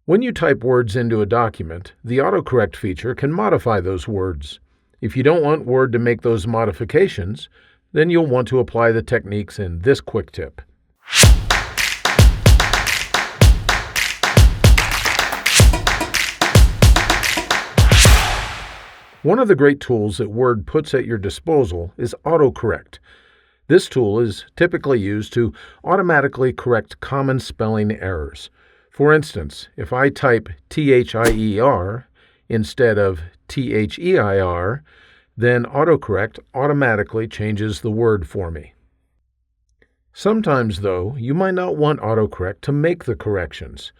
When you type words into a document, the AutoCorrect feature can modify those words. If you don't want Word to make those modifications, then you'll want to apply the techniques in this quick tip. One of the great tools that Word puts at your disposal is AutoCorrect. This tool is typically used to automatically correct common spelling errors. For instance, if I type THIER instead of THEIR, then AutoCorrect automatically changes the word for me. Sometimes, though, you might not want AutoCorrect to make the corrections.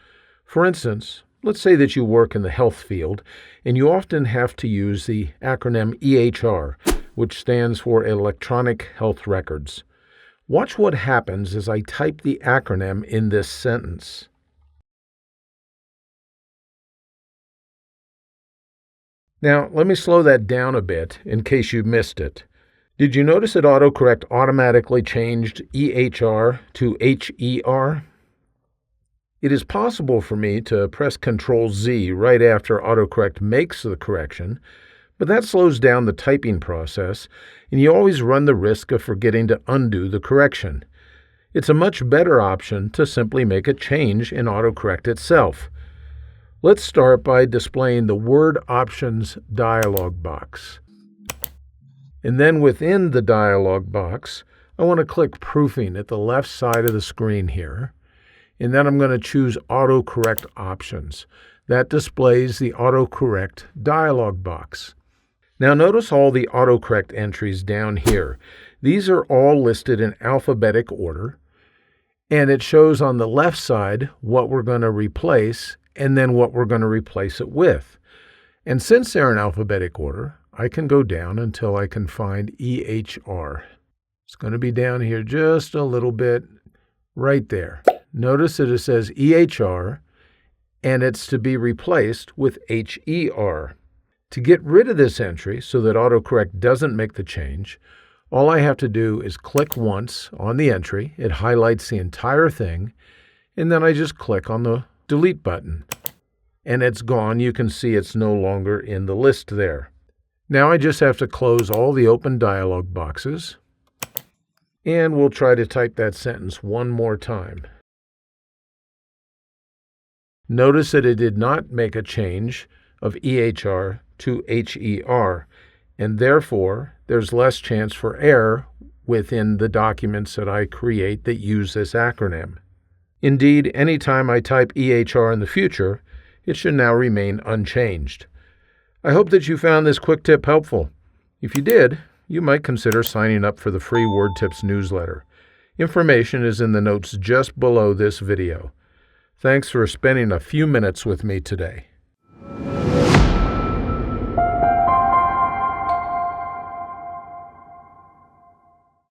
For instance, let's say that you work in the health field and you often have to use the acronym EHR, which stands for Electronic Health Records. Watch what happens as I type the acronym in this sentence. Now, let me slow that down a bit in case you missed it. Did you notice that AutoCorrect automatically changed EHR to HER? It is possible for me to press Ctrl-Z right after AutoCorrect makes the correction, but that slows down the typing process, and you always run the risk of forgetting to undo the correction. It's a much better option to simply make a change in AutoCorrect itself. Let's start by displaying the Word Options dialog box. And then within the dialog box, I want to click Proofing at the left side of the screen here. And then I'm going to choose AutoCorrect Options. That displays the AutoCorrect dialog box. Now notice all the AutoCorrect entries down here. These are all listed in alphabetic order, and it shows on the left side what we're going to replace and then what we're going to replace it with. And since they're in alphabetic order, I can go down until I can find EHR. It's going to be down here just a little bit, right there. Notice that it says EHR, and it's to be replaced with HER. To get rid of this entry so that AutoCorrect doesn't make the change, all I have to do is click once on the entry. It highlights the entire thing, and then I just click on the Delete button. And it's gone. You can see it's no longer in the list there. Now I just have to close all the open dialog boxes, and we'll try to type that sentence one more time. Notice that it did not make a change of EHR to HER, and therefore there's less chance for error within the documents that I create that use this acronym. Indeed, anytime I type EHR in the future, it should now remain unchanged. I hope that you found this quick tip helpful. If you did, you might consider signing up for the free Word Tips newsletter. Information is in the notes just below this video. Thanks for spending a few minutes with me today.